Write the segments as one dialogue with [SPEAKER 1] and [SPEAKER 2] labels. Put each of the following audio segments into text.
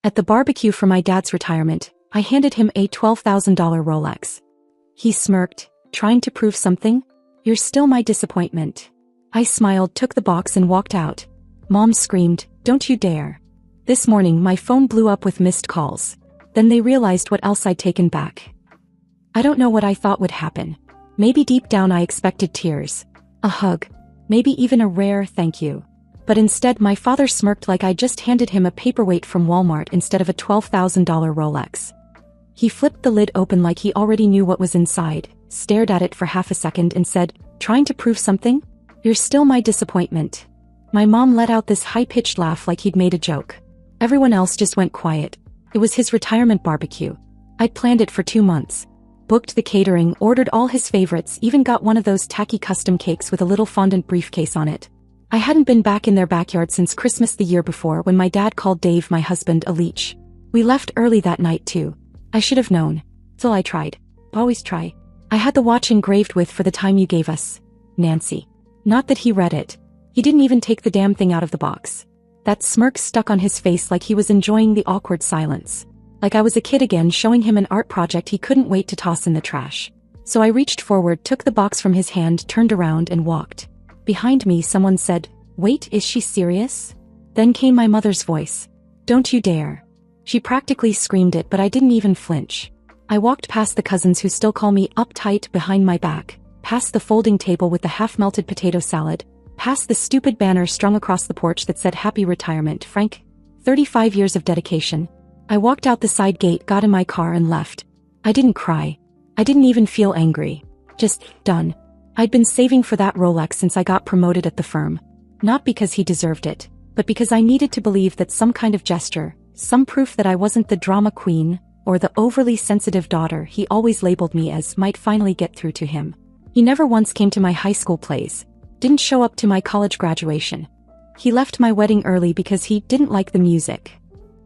[SPEAKER 1] At the barbecue for my dad's retirement, I handed him a $12,000 Rolex. He smirked, trying to prove something. "You're still my disappointment." I smiled, took the box and walked out. Mom screamed, "Don't you dare." This morning my phone blew up with missed calls. Then they realized what else I'd taken back. I don't know what I thought would happen. Maybe deep down I expected tears. A hug. Maybe even a rare thank you. But instead my father smirked like I just handed him a paperweight from Walmart instead of a $12,000 Rolex. He flipped the lid open like he already knew what was inside, stared at it for half a second and said, "Trying to prove something? You're still my disappointment." My mom let out this high-pitched laugh like he'd made a joke. Everyone else just went quiet. It was his retirement barbecue. I'd planned it for 2 months. Booked the catering, ordered all his favorites, even got one of those tacky custom cakes with a little fondant briefcase on it. I hadn't been back in their backyard since Christmas the year before when my dad called Dave, my husband, a leech. We left early that night too. I should have known. Till I tried. Always try. I had the watch engraved with "For the time you gave us, Nancy." Not that he read it. He didn't even take the damn thing out of the box. That smirk stuck on his face like he was enjoying the awkward silence. Like I was a kid again showing him an art project he couldn't wait to toss in the trash. So I reached forward, took the box from his hand, turned around and walked. Behind me someone said, "Wait, is she serious?" Then came my mother's voice. "Don't you dare." She practically screamed it, but I didn't even flinch. I walked past the cousins who still call me uptight behind my back, past the folding table with the half-melted potato salad, past the stupid banner strung across the porch that said "Happy Retirement, Frank. 35 years of dedication." I walked out the side gate, got in my car and left. I didn't cry. I didn't even feel angry. Just done. I'd been saving for that Rolex since I got promoted at the firm. Not because he deserved it, but because I needed to believe that some kind of gesture, some proof that I wasn't the drama queen, or the overly sensitive daughter he always labeled me as, might finally get through to him. He never once came to my high school plays, didn't show up to my college graduation. He left my wedding early because he didn't like the music.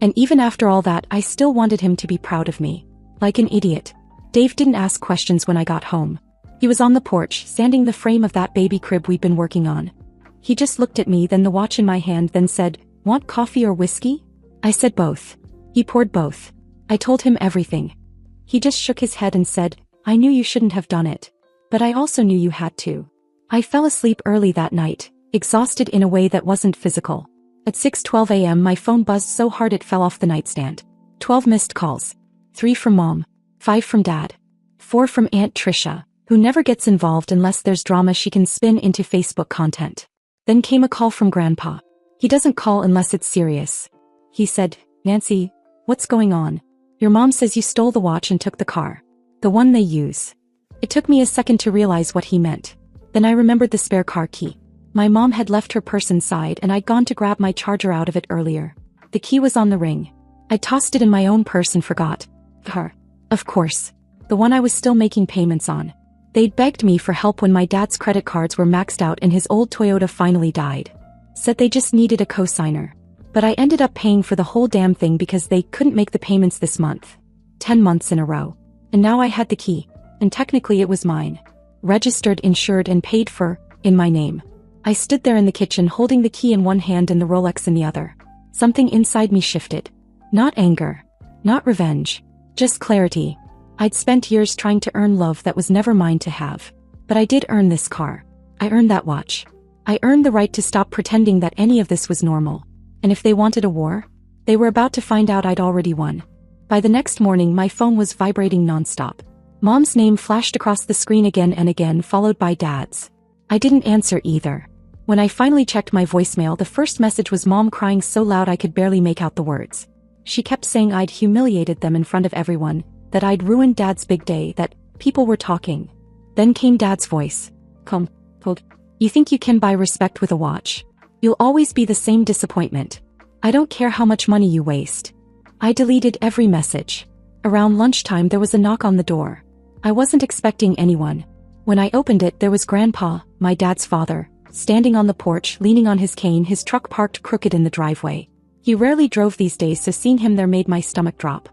[SPEAKER 1] And even after all that, I still wanted him to be proud of me. Like an idiot. Dave didn't ask questions when I got home. He was on the porch, sanding the frame of that baby crib we'd been working on. He just looked at me, then the watch in my hand, then said, "Want coffee or whiskey?" I said both. He poured both. I told him everything. He just shook his head and said, "I knew you shouldn't have done it. But I also knew you had to." I fell asleep early that night, exhausted in a way that wasn't physical. At 6:12 a.m. my phone buzzed so hard it fell off the nightstand. 12 missed calls. 3 from Mom. 5 from Dad. 4 from Aunt Tricia, who never gets involved unless there's drama she can spin into Facebook content. Then came a call from Grandpa. He doesn't call unless it's serious. He said, "Nancy, what's going on? Your mom says you stole the watch and took the car. The one they use." It took me a second to realize what he meant. Then I remembered the spare car key. My mom had left her purse inside and I'd gone to grab my charger out of it earlier. The key was on the ring. I tossed it in my own purse and forgot. Her. Of course. The one I was still making payments on. They'd begged me for help when my dad's credit cards were maxed out and his old Toyota finally died. Said they just needed a co-signer. But I ended up paying for the whole damn thing because they couldn't make the payments this month. 10 months in a row. And now I had the key. And technically it was mine. Registered, insured and paid for, in my name. I stood there in the kitchen holding the key in one hand and the Rolex in the other. Something inside me shifted. Not anger. Not revenge. Just clarity. I'd spent years trying to earn love that was never mine to have. But I did earn this car. I earned that watch. I earned the right to stop pretending that any of this was normal. And if they wanted a war, they were about to find out I'd already won. By the next morning my phone was vibrating nonstop. Mom's name flashed across the screen again and again, followed by Dad's. I didn't answer either. When I finally checked my voicemail, the first message was Mom crying so loud I could barely make out the words. She kept saying I'd humiliated them in front of everyone, that I'd ruined Dad's big day, that people were talking. Then came Dad's voice. "Come, hold. You think you can buy respect with a watch? You'll always be the same disappointment. I don't care how much money you waste." I deleted every message. Around lunchtime there was a knock on the door. I wasn't expecting anyone. When I opened it, there was Grandpa, my dad's father, standing on the porch, leaning on his cane, his truck parked crooked in the driveway. He rarely drove these days, so seeing him there made my stomach drop.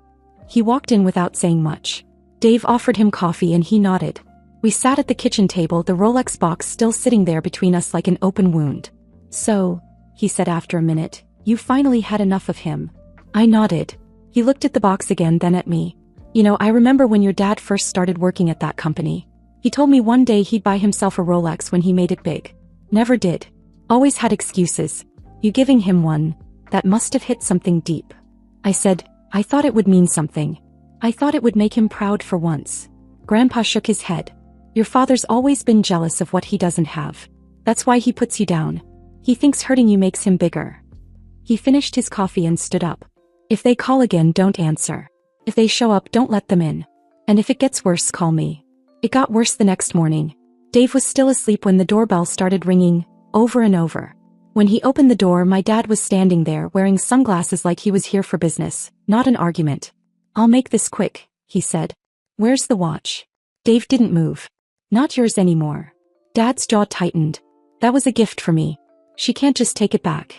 [SPEAKER 1] He walked in without saying much. Dave offered him coffee and he nodded. We sat at the kitchen table, the Rolex box still sitting there between us like an open wound. "So," he said after a minute, "you finally had enough of him." I nodded. He looked at the box again, then at me. You know, I remember when your dad first started working at that company. He told me one day he'd buy himself a Rolex when he made it big. Never did. Always had excuses. You giving him one, that must have hit something deep. I said, I thought it would mean something. I thought it would make him proud for once. Grandpa shook his head. Your father's always been jealous of what he doesn't have. That's why he puts you down. He thinks hurting you makes him bigger. He finished his coffee and stood up. If they call again, don't answer. If they show up, don't let them in. And if it gets worse, call me. It got worse the next morning. Dave was still asleep when the doorbell started ringing, over and over. When he opened the door, my dad was standing there wearing sunglasses like he was here for business, not an argument. I'll make this quick, he said. Where's the watch? Dave didn't move. Not yours anymore. Dad's jaw tightened. That was a gift for me. She can't just take it back.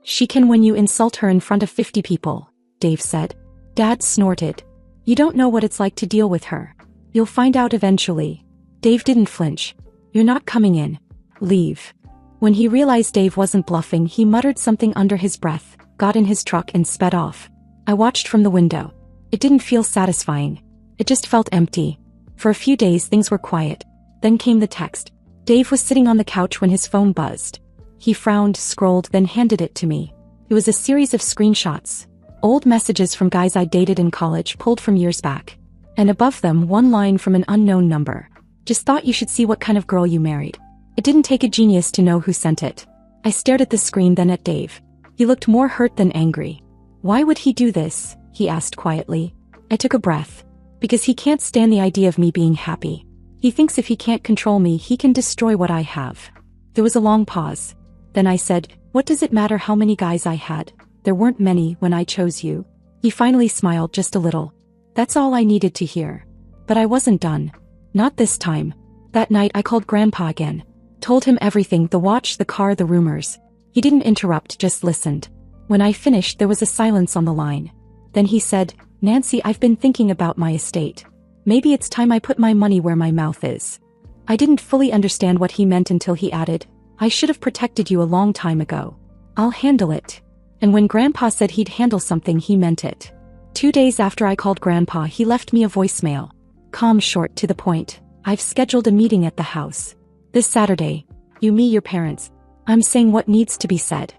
[SPEAKER 1] She can when you insult her in front of 50 people, Dave said. Dad snorted. You don't know what it's like to deal with her. You'll find out eventually. Dave didn't flinch. You're not coming in. Leave. When he realized Dave wasn't bluffing, he muttered something under his breath, got in his truck and sped off. I watched from the window. It didn't feel satisfying. It just felt empty. For a few days things were quiet. Then came the text. Dave was sitting on the couch when his phone buzzed. He frowned, scrolled, then handed it to me. It was a series of screenshots. Old messages from guys I dated in college pulled from years back. And above them, one line from an unknown number. Just thought you should see what kind of girl you married. It didn't take a genius to know who sent it. I stared at the screen, then at Dave. He looked more hurt than angry. Why would he do this? He asked quietly. I took a breath. Because he can't stand the idea of me being happy. He thinks if he can't control me, he can destroy what I have. There was a long pause. Then I said, what does it matter how many guys I had? There weren't many when I chose you. He finally smiled just a little. That's all I needed to hear. But I wasn't done. Not this time. That night I called Grandpa again. Told him everything, the watch, the car, the rumors. He didn't interrupt, just listened. When I finished, there was a silence on the line. Then he said, Nancy, I've been thinking about my estate. Maybe it's time I put my money where my mouth is. I didn't fully understand what he meant until he added, I should have protected you a long time ago. I'll handle it. And when Grandpa said he'd handle something, he meant it. 2 days after I called Grandpa, he left me a voicemail. Calm, short, to the point. I've scheduled a meeting at the house. This Saturday. You, me, your parents. I'm saying what needs to be said.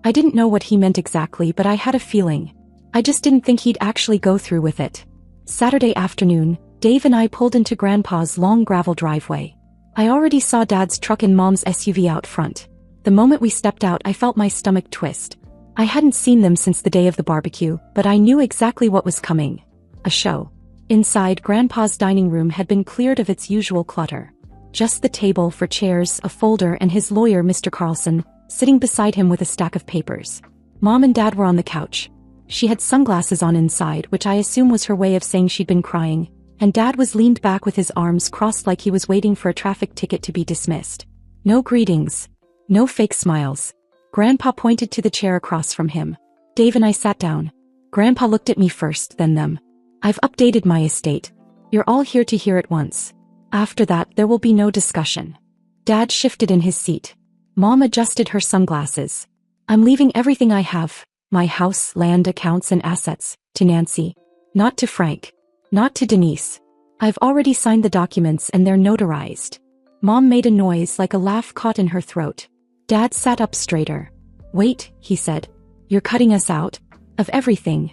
[SPEAKER 1] I didn't know what he meant exactly, but I had a feeling. I just didn't think he'd actually go through with it. Saturday afternoon, Dave and I pulled into Grandpa's long gravel driveway. I already saw Dad's truck and Mom's SUV out front. The moment we stepped out, I felt my stomach twist. I hadn't seen them since the day of the barbecue, but I knew exactly what was coming. A show. Inside, Grandpa's dining room had been cleared of its usual clutter. Just the table for chairs, a folder, and his lawyer, Mr. Carlson, sitting beside him with a stack of papers. Mom and Dad were on the couch. She had sunglasses on inside, which I assume was her way of saying she'd been crying, and Dad was leaned back with his arms crossed like he was waiting for a traffic ticket to be dismissed. No greetings. No fake smiles. Grandpa pointed to the chair across from him. Dave and I sat down. Grandpa looked at me first, then them. I've updated my estate. You're all here to hear it once. After that, there will be no discussion. Dad shifted in his seat. Mom adjusted her sunglasses. I'm leaving everything I have, my house, land, accounts, and assets, to Nancy. Not to Frank. Not to Denise. I've already signed the documents and they're notarized. Mom made a noise like a laugh caught in her throat. Dad sat up straighter. Wait, he said. You're cutting us out? Of everything?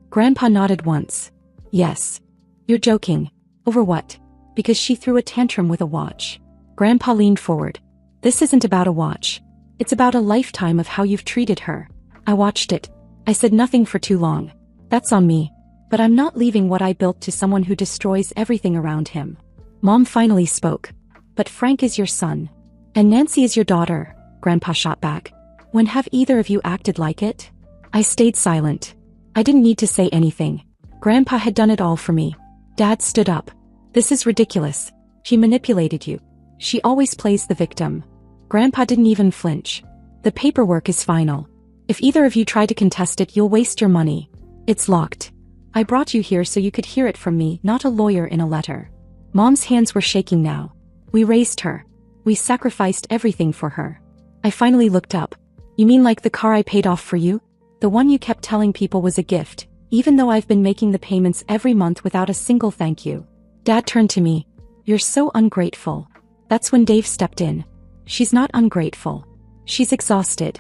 [SPEAKER 1] Grandpa nodded once. Yes. You're joking. Over what? Because she threw a tantrum with a watch. Grandpa leaned forward. This isn't about a watch. It's about a lifetime of how you've treated her. I watched it. I said nothing for too long. That's on me. But I'm not leaving what I built to someone who destroys everything around him. Mom finally spoke. But Frank is your son. And Nancy is your daughter, Grandpa shot back. When have either of you acted like it? I stayed silent. I didn't need to say anything. Grandpa had done it all for me. Dad stood up. This is ridiculous. She manipulated you. She always plays the victim. Grandpa didn't even flinch. The paperwork is final. If either of you try to contest it, you'll waste your money. It's locked. I brought you here so you could hear it from me, not a lawyer in a letter. Mom's hands were shaking now. We raised her. We sacrificed everything for her. I finally looked up. You mean like the car I paid off for you? The one you kept telling people was a gift, even though I've been making the payments every month without a single thank you. Dad turned to me. You're so ungrateful. That's when Dave stepped in. She's not ungrateful. She's exhausted.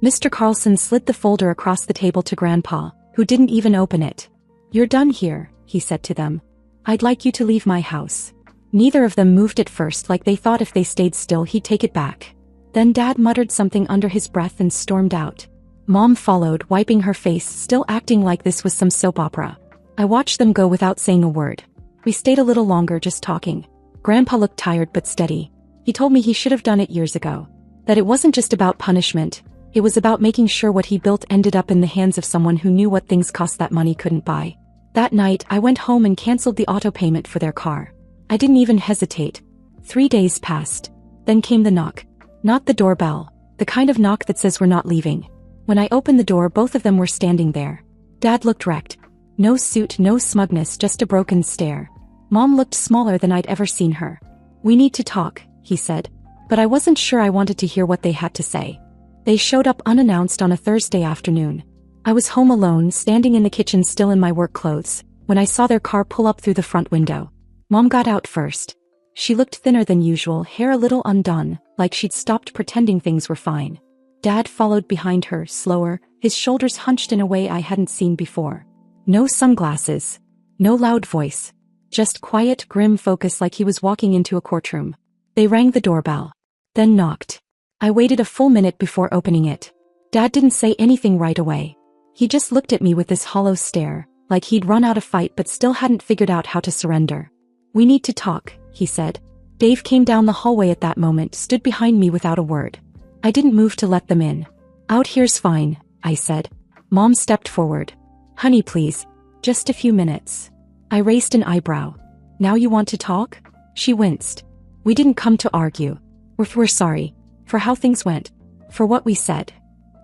[SPEAKER 1] Mr. Carlson slid the folder across the table to Grandpa, who didn't even open it. You're done here, he said to them. I'd like you to leave my house. Neither of them moved at first, like they thought if they stayed still he'd take it back. Then Dad muttered something under his breath and stormed out. Mom followed, wiping her face, still acting like this was some soap opera. I watched them go without saying a word. We stayed a little longer just talking. Grandpa looked tired but steady. He told me he should have done it years ago. That it wasn't just about punishment, it was about making sure what he built ended up in the hands of someone who knew what things cost that money couldn't buy. That night, I went home and canceled the auto payment for their car. I didn't even hesitate. 3 days passed. Then came the knock. Not the doorbell, the kind of knock that says we're not leaving. When I opened the door, both of them were standing there. Dad looked wrecked. No suit, no smugness, just a broken stare. Mom looked smaller than I'd ever seen her. We need to talk, he said. But I wasn't sure I wanted to hear what they had to say. They showed up unannounced on a Thursday afternoon. I was home alone, standing in the kitchen still in my work clothes, when I saw their car pull up through the front window. Mom got out first. She looked thinner than usual, hair a little undone, like she'd stopped pretending things were fine. Dad followed behind her, slower, his shoulders hunched in a way I hadn't seen before. No sunglasses. No loud voice. Just quiet, grim focus, like he was walking into a courtroom. They rang the doorbell. Then knocked. I waited a full minute before opening it. Dad didn't say anything right away. He just looked at me with this hollow stare, like he'd run out of fight but still hadn't figured out how to surrender. We need to talk, he said. Dave came down the hallway at that moment, stood behind me without a word. I didn't move to let them in. Out here's fine, I said. Mom stepped forward. Honey, please. Just a few minutes. I raised an eyebrow. Now you want to talk? She winced. We didn't come to argue. We're sorry. For how things went. For what we said.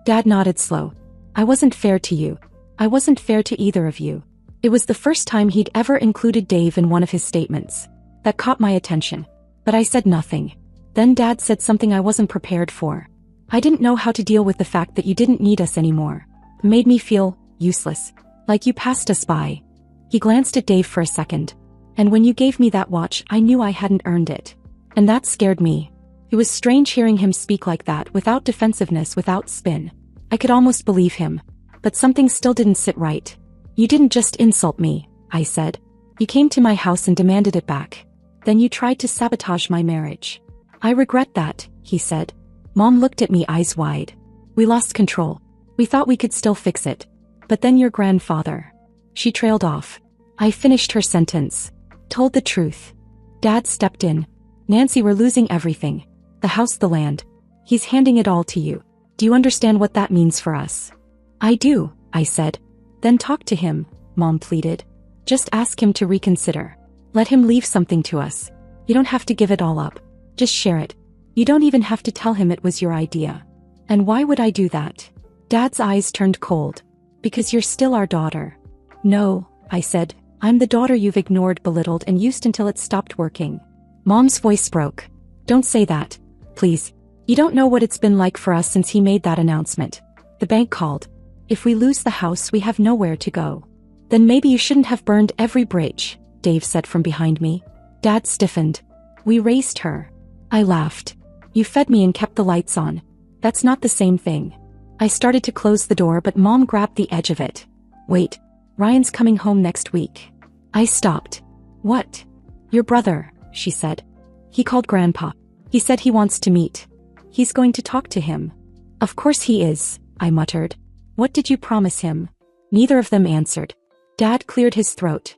[SPEAKER 1] Dad nodded slow. I wasn't fair to you. I wasn't fair to either of you. It was the first time he'd ever included Dave in one of his statements. That caught my attention. But I said nothing. Then Dad said something I wasn't prepared for. I didn't know how to deal with the fact that you didn't need us anymore. It made me feel useless. Like you passed us by. He glanced at Dave for a second. And when you gave me that watch, I knew I hadn't earned it. And that scared me. It was strange hearing him speak like that, without defensiveness, without spin. I could almost believe him. But something still didn't sit right. You didn't just insult me, I said. You came to my house and demanded it back. Then you tried to sabotage my marriage. I regret that, he said. Mom looked at me, eyes wide. We lost control. We thought we could still fix it. But then your grandfather. She trailed off. I finished her sentence. Told the truth. Dad stepped in. Nancy, we're losing everything. The house, the land. He's handing it all to you. Do you understand what that means for us? I do, I said. Then talk to him, Mom pleaded. Just ask him to reconsider. Let him leave something to us. You don't have to give it all up. Just share it. You don't even have to tell him it was your idea. And why would I do that? Dad's eyes turned cold. Because you're still our daughter. No, I said. I'm the daughter you've ignored, belittled, and used until it stopped working. Mom's voice broke. Don't say that. Please. You don't know what it's been like for us since he made that announcement. The bank called. If we lose the house, we have nowhere to go. Then maybe you shouldn't have burned every bridge, Dave said from behind me. Dad stiffened. We raised her. I laughed. You fed me and kept the lights on. That's not the same thing. I started to close the door, but Mom grabbed the edge of it. Wait. Ryan's coming home next week. I stopped. What? Your brother, she said. He called Grandpa. He said he wants to meet. He's going to talk to him. Of course he is, I muttered. What did you promise him? Neither of them answered. Dad cleared his throat.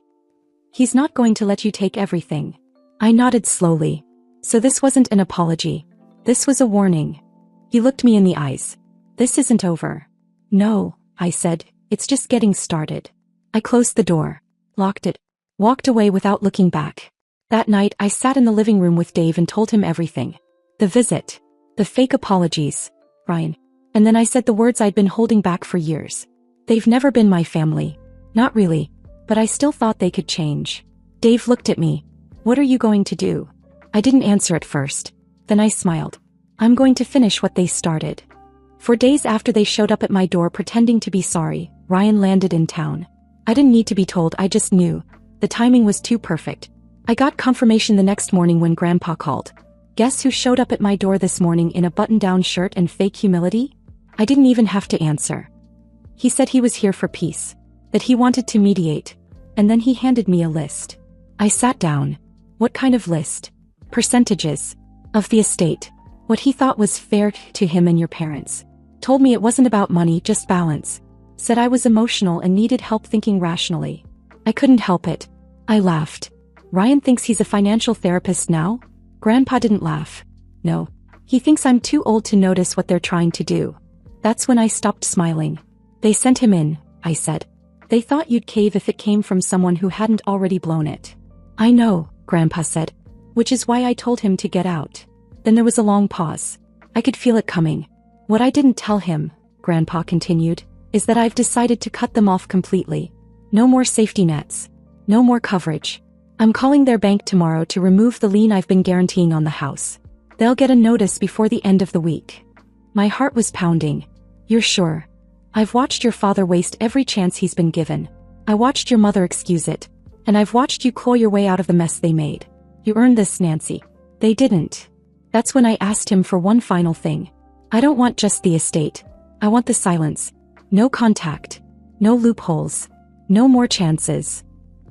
[SPEAKER 1] He's not going to let you take everything. I nodded slowly. So this wasn't an apology. This was a warning. He looked me in the eyes. This isn't over. No, I said, it's just getting started. I closed the door, locked it, walked away without looking back. That night I sat in the living room with Dave and told him everything. The visit. The fake apologies. Ryan. And then I said the words I'd been holding back for years. They've never been my family. Not really. But I still thought they could change. Dave looked at me. What are you going to do? I didn't answer at first. Then I smiled. I'm going to finish what they started. For days after they showed up at my door pretending to be sorry, Ryan landed in town. I didn't need to be told, I just knew. The timing was too perfect. I got confirmation the next morning when Grandpa called. Guess who showed up at my door this morning in a button-down shirt and fake humility? I didn't even have to answer. He said he was here for peace, that he wanted to mediate, and then he handed me a list. I sat down. What kind of list? Percentages. Of the estate. What he thought was fair to him and your parents. Told me it wasn't about money, just balance. Said I was emotional and needed help thinking rationally. I couldn't help it. I laughed. Ryan thinks he's a financial therapist now? Grandpa didn't laugh. No. He thinks I'm too old to notice what they're trying to do. That's when I stopped smiling. They sent him in, I said. They thought you'd cave if it came from someone who hadn't already blown it. I know, Grandpa said. Which is why I told him to get out. Then there was a long pause. I could feel it coming. What I didn't tell him, Grandpa continued, is that I've decided to cut them off completely. No more safety nets. No more coverage. I'm calling their bank tomorrow to remove the lien I've been guaranteeing on the house. They'll get a notice before the end of the week. My heart was pounding. You're sure? I've watched your father waste every chance he's been given. I watched your mother excuse it. And I've watched you claw your way out of the mess they made. You earned this, Nancy. They didn't. That's when I asked him for one final thing. I don't want just the estate. I want the silence. No contact. No loopholes. No more chances.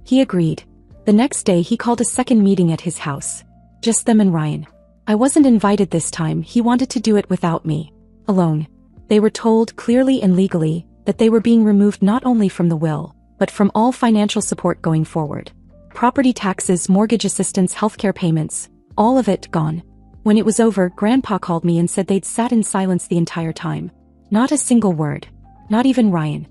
[SPEAKER 1] He agreed. The next day he called a second meeting at his house. Just them and Ryan. I wasn't invited this time, he wanted to do it without me. Alone. They were told clearly and legally that they were being removed not only from the will, but from all financial support going forward. Property taxes, mortgage assistance, healthcare payments, all of it gone. When it was over, Grandpa called me and said they'd sat in silence the entire time. Not a single word. Not even Ryan.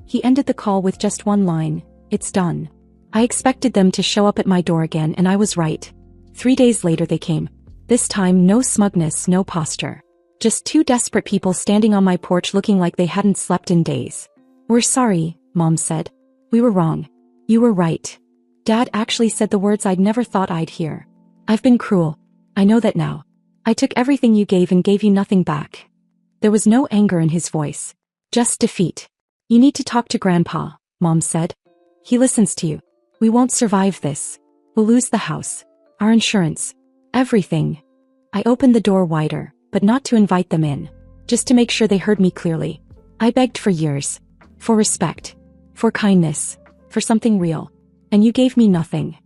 [SPEAKER 1] He ended the call with just one line, "It's done." I expected them to show up at my door again, and I was right. 3 days later they came. This time no smugness, no posture. Just two desperate people standing on my porch looking like they hadn't slept in days. "We're sorry," Mom said. "We were wrong. You were right." Dad actually said the words I'd never thought I'd hear. "I've been cruel. I know that now. I took everything you gave and gave you nothing back." There was no anger in his voice. Just defeat. "You need to talk to Grandpa," Mom said. "He listens to you. We won't survive this. We'll lose the house. Our insurance. Everything." I opened the door wider, but not to invite them in. Just to make sure they heard me clearly. I begged for years. For respect. For kindness. For something real. And you gave me nothing.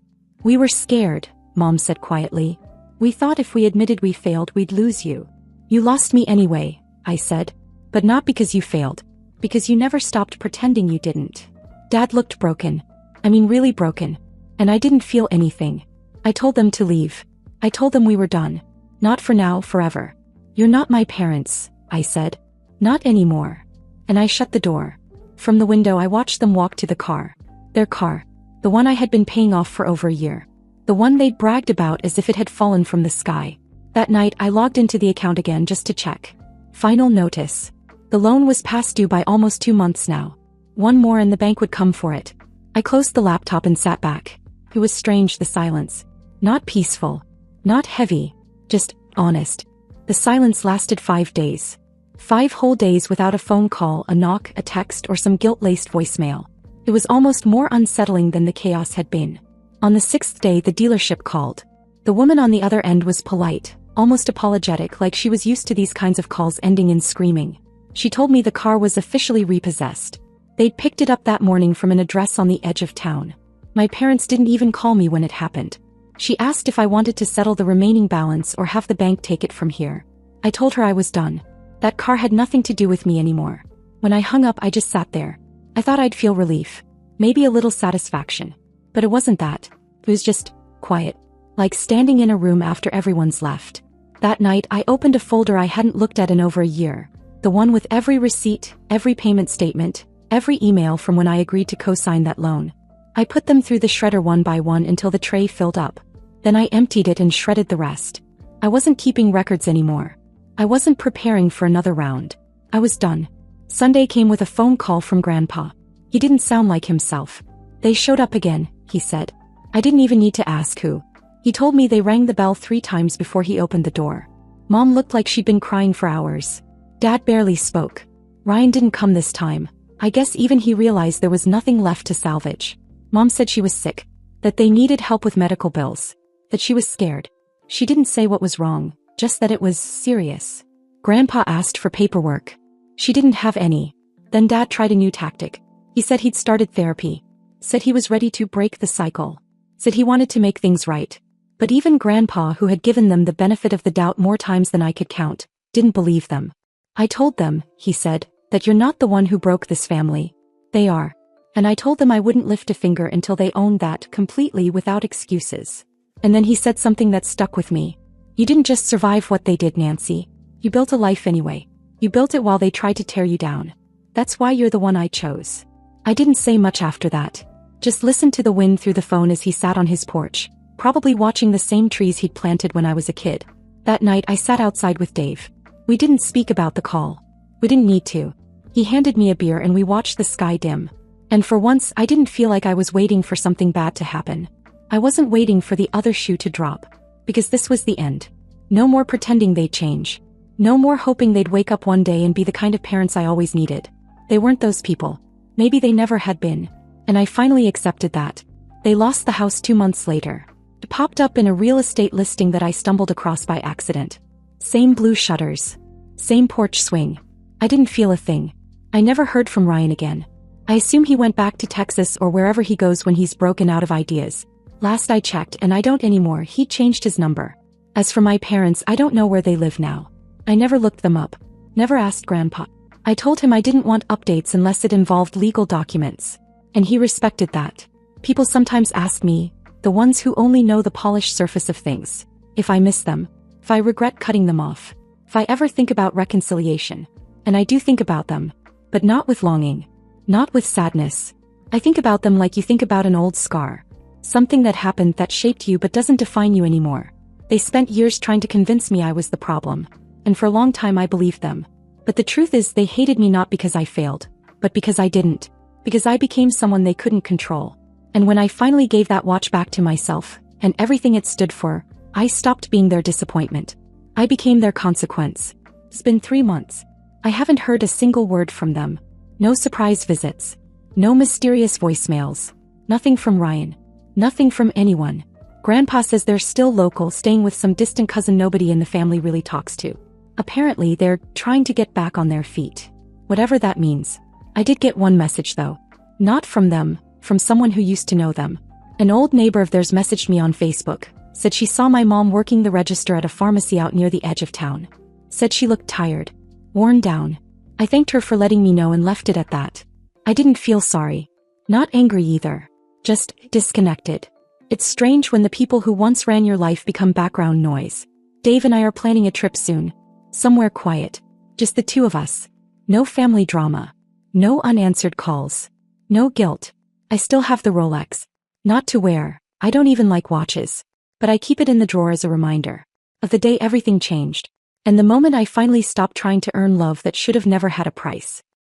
[SPEAKER 1] "We were scared," Mom said quietly. "We thought if we admitted we failed we'd lose you." "You lost me anyway," I said. "But not because you failed. Because you never stopped pretending you didn't." Dad looked broken. I mean really broken. And I didn't feel anything. I told them to leave. I told them we were done. Not for now, forever. "You're not my parents," I said. "Not anymore." And I shut the door. From the window I watched them walk to the car. Their car. The one I had been paying off for over a year. The one they'd bragged about as if it had fallen from the sky. That night I logged into the account again just to check. Final notice. The loan was past due by almost 2 months now. One more and the bank would come for it. I closed the laptop and sat back. It was strange, the silence. Not peaceful. Not heavy. Just honest. The silence lasted 5 days. 5 whole days without a phone call, a knock, a text, or some guilt-laced voicemail. It was almost more unsettling than the chaos had been. On the 6th day the dealership called. The woman on the other end was polite, almost apologetic, like she was used to these kinds of calls ending in screaming. She told me the car was officially repossessed. They'd picked it up that morning from an address on the edge of town. My parents didn't even call me when it happened. She asked if I wanted to settle the remaining balance or have the bank take it from here. I told her I was done. That car had nothing to do with me anymore. When I hung up I just sat there. I thought I'd feel relief. Maybe a little satisfaction. But it wasn't that. It was just quiet. Like standing in a room after everyone's left. That night I opened a folder I hadn't looked at in over a year. The one with every receipt, every payment statement, every email from when I agreed to co-sign that loan. I put them through the shredder one by one until the tray filled up. Then I emptied it and shredded the rest. I wasn't keeping records anymore. I wasn't preparing for another round. I was done. Sunday came with a phone call from Grandpa. He didn't sound like himself. "They showed up again," he said. I didn't even need to ask who. He told me they rang the bell 3 times before he opened the door. Mom looked like she'd been crying for hours. Dad barely spoke. Ryan didn't come this time. I guess even he realized there was nothing left to salvage. Mom said she was sick, that they needed help with medical bills, that she was scared. She didn't say what was wrong, just that it was serious. Grandpa asked for paperwork. She didn't have any. Then Dad tried a new tactic. He said he'd started therapy. Said he was ready to break the cycle. Said he wanted to make things right. But even Grandpa, who had given them the benefit of the doubt more times than I could count, didn't believe them. I told them, he said, that you're not the one who broke this family. They are. And I told them I wouldn't lift a finger until they owned that completely without excuses. And then he said something that stuck with me. You didn't just survive what they did, Nancy. You built a life anyway. You built it while they tried to tear you down. That's why you're the one I chose. I didn't say much after that. Just listened to the wind through the phone as he sat on his porch, probably watching the same trees he'd planted when I was a kid. That night I sat outside with Dave. We didn't speak about the call. We didn't need to. He handed me a beer and we watched the sky dim. And for once I didn't feel like I was waiting for something bad to happen. I wasn't waiting for the other shoe to drop. Because this was the end. No more pretending they'd change. No more hoping they'd wake up one day and be the kind of parents I always needed. They weren't those people. Maybe they never had been. And I finally accepted that. They lost the house 2 months later. It popped up in a real estate listing that I stumbled across by accident. Same blue shutters. Same porch swing. I didn't feel a thing. I never heard from Ryan again. I assume he went back to Texas or wherever he goes when he's broken out of ideas. Last I checked, and I don't anymore, he changed his number. As for my parents, I don't know where they live now. I never looked them up. Never asked Grandpa. I told him I didn't want updates unless it involved legal documents. And he respected that. People sometimes ask me, the ones who only know the polished surface of things, if I miss them, if I regret cutting them off, if I ever think about reconciliation. And I do think about them, but not with longing, not with sadness. I think about them like you think about an old scar. Something that happened that shaped you but doesn't define you anymore. They spent years trying to convince me I was the problem. And for a long time I believed them. But the truth is they hated me not because I failed, but because I didn't. Because I became someone they couldn't control. And when I finally gave that watch back to myself, and everything it stood for, I stopped being their disappointment. I became their consequence. It's been 3 months. I haven't heard a single word from them. No surprise visits. No mysterious voicemails. Nothing from Ryan. Nothing from anyone. Grandpa says they're still local, staying with some distant cousin nobody in the family really talks to. Apparently they're trying to get back on their feet. Whatever that means. I did get one message though. Not from them, from someone who used to know them. An old neighbor of theirs messaged me on Facebook. Said she saw my mom working the register at a pharmacy out near the edge of town. Said she looked tired. Worn down. I thanked her for letting me know and left it at that. I didn't feel sorry. Not angry either. Just disconnected. It's strange when the people who once ran your life become background noise. Dave and I are planning a trip soon. Somewhere quiet. Just the two of us. No family drama. No unanswered calls. No guilt. I still have the Rolex. Not to wear. I don't even like watches. But I keep it in the drawer as a reminder. Of the day everything changed. And the moment I finally stopped trying to earn love that should have never had a price.